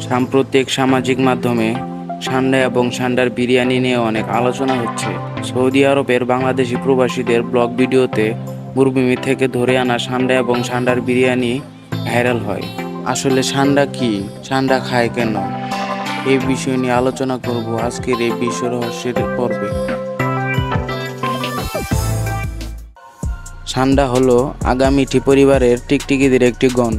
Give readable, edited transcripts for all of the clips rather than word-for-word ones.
সাম্প্রতিক সামাজিক মাধ্যমে সান্ডা এবং সান্ডার বিরিয়ানি নিয়ে অনেক আলোচনা হচ্ছে। সৌদি আরবের বাংলাদেশি প্রবাসীদের ব্লগ ভিডিওতে মরুভূমি থেকে ধরে আনা সান্ডা এবং সান্ডার বিরিয়ানি ভাইরাল হয়। আসলে সান্ডা কি, সান্ডা খায় কেন, এই বিষয় নিয়ে আলোচনা করব আজকের এই বিশ্ব রহস্যের পর্বে। সান্ডা হলো আগামিঠি পরিবারের টিকটিকিদের একটি গণ।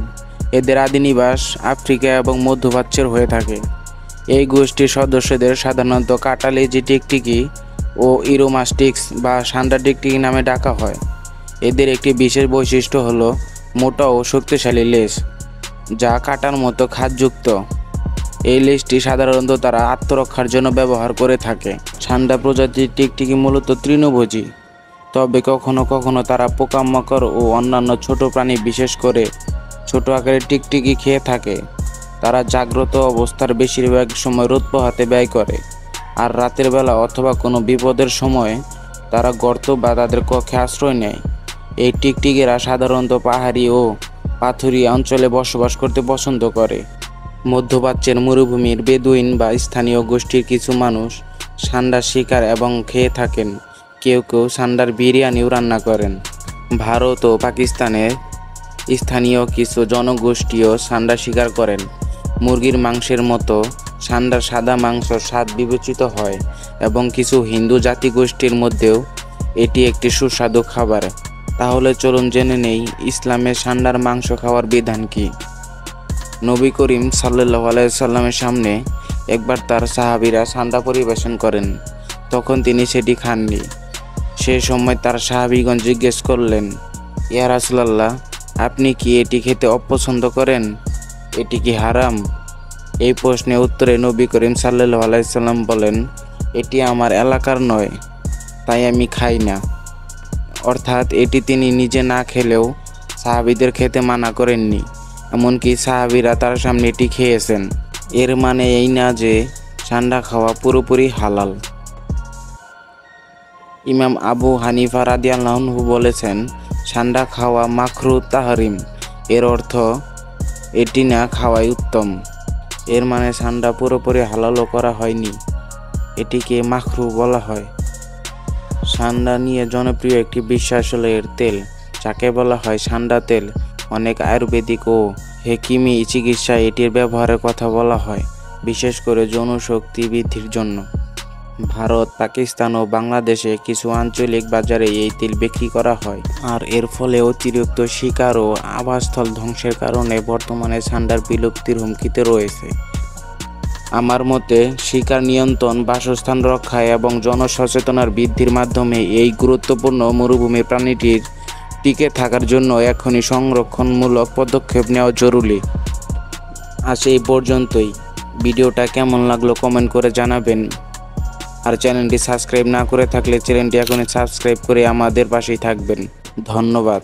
এদের আদি নিবাস আফ্রিকা এবং মধ্যপ্রাচ্যের হয়ে থাকে। এই গোষ্ঠীর সদস্যদের সাধারণত কাটালেজি টিকটিকি ও ইরোমাস্টিক্স বা সান্ডা টিকটিকি নামে ডাকা হয়। এদের একটি বিশেষ বৈশিষ্ট্য হলো মোটা ও শক্তিশালী লেজ, যা কাটার মতো খাদযুক্ত। এই লেজটি সাধারণত তারা আত্মরক্ষার জন্য ব্যবহার করে থাকে। সান্ডা প্রজাতির টিকটিকি মূলত তৃণভোজী, তবে কখনো কখনো তারা পোকামাকড় ও অন্যান্য ছোট প্রাণী, বিশেষ করে ছোট আকারের টিকটিকি খেয়ে থাকে। তারা জাগ্রত অবস্থার বেশিরভাগ সময় রোদ পোহাতে ব্যয় করে, আর রাতের বেলা অথবা কোনো বিপদের সময় তারা গর্ত বা তাদের কক্ষে আশ্রয় নেয়। এই টিকটিকিরা সাধারণত পাহাড়ি ও পাথুরিয়া অঞ্চলে বসবাস করতে পছন্দ করে। মধ্যপ্রাচ্যের মরুভূমির বেদুইন বা স্থানীয় গোষ্ঠীর কিছু মানুষ সান্ডা শিকার এবং খেয়ে থাকেন। কেউ কেউ সান্ডার বিরিয়ানিও রান্না করেন। ভারত ও পাকিস্তানের স্থানীয় কিছু জনগোষ্ঠীও সান্ডা শিকার করেন। মুরগির মাংসের মতো সান্ডার সাদা মাংস স্বাদ বিবেচিত হয় এবং কিছু হিন্দু জাতিগোষ্ঠীর মধ্যেও এটি একটি সুস্বাদু খাবার। তাহলে চলুন জেনে নেই ইসলামে সান্ডার মাংস খাওয়ার বিধান কি। নবী করিম সাল্লাল্লাহু আলাইহি সাল্লামের সামনে একবার তার সাহাবীরা সান্ডা পরিবেশন করেন, তখন তিনি সেটি খাননি। সে সময় তার সাহাবীগণ জিজ্ঞেস করলেন, ইয়া রাসূলুল্লাহ, আপনি কি এটি খেতে অপছন্দ করেন? এটি কি হারাম? এই প্রশ্নের উত্তরে নবী করিম সাল্লাল্লাহু আলাইহি সাল্লাম বলেন, এটি আমার এলাকার নয়, তাই আমি খাই না। অর্থাৎ এটি তিনি নিজে না খেলেও সাহাবীদের খেতে মানা করেননি, এমনকি সাহাবীরা তার সামনে এটি খেয়েছেন। এর মানে এই না যে সান্ডা খাওয়া পুরোপুরি হালাল। ইমাম আবু হানিফা রাদিয়াল্লাহু আনহু বলেছেন, সান্ডা খাওয়া মাকরু তাহরিম। এর অর্থ এটি না খাওয়াই উত্তম। এর মানে সান্ডা পুরোপুরি হালালও করা হয়নি, এটিকে মাকরু বলা হয়। সান্ডা নিয়ে জনপ্রিয় একটি বিশ্বাস হলো এর তেল, যাকে বলা হয় সান্ডা তেল। অনেক আয়ুর্বেদিক ও হেকিমি চিকিৎসায় এটির ব্যবহারের কথা বলা হয়, বিশেষ করে যৌন শক্তি বৃদ্ধির জন্য। ভারত, পাকিস্তান ও বাংলাদেশে কিছু আঞ্চলিক বাজারে এই তেল বিক্রি করা হয়। আর এর ফলে অতিরিক্ত শিকার ও আবাসস্থল ধ্বংসের কারণে বর্তমানে সান্ডার বিলুপ্তির হুমকিতে রয়েছে। আমার মতে শিকার নিয়ন্ত্রণ, বাসস্থান রক্ষা এবং জনসচেতনার বৃদ্ধির মাধ্যমে এই গুরুত্বপূর্ণ মরুভূমির প্রাণীটির টিকে থাকার জন্য এখনই সংরক্ষণমূলক পদক্ষেপ নেওয়া জরুরি। আজ এই পর্যন্তই। ভিডিওটা কেমন লাগলো কমেন্ট করে জানাবেন। আর চ্যানেলটি সাবস্ক্রাইব না করে থাকলে চ্যানেলটি এখনই সাবস্ক্রাইব করে আমাদের পাশেই থাকবেন। ধন্যবাদ।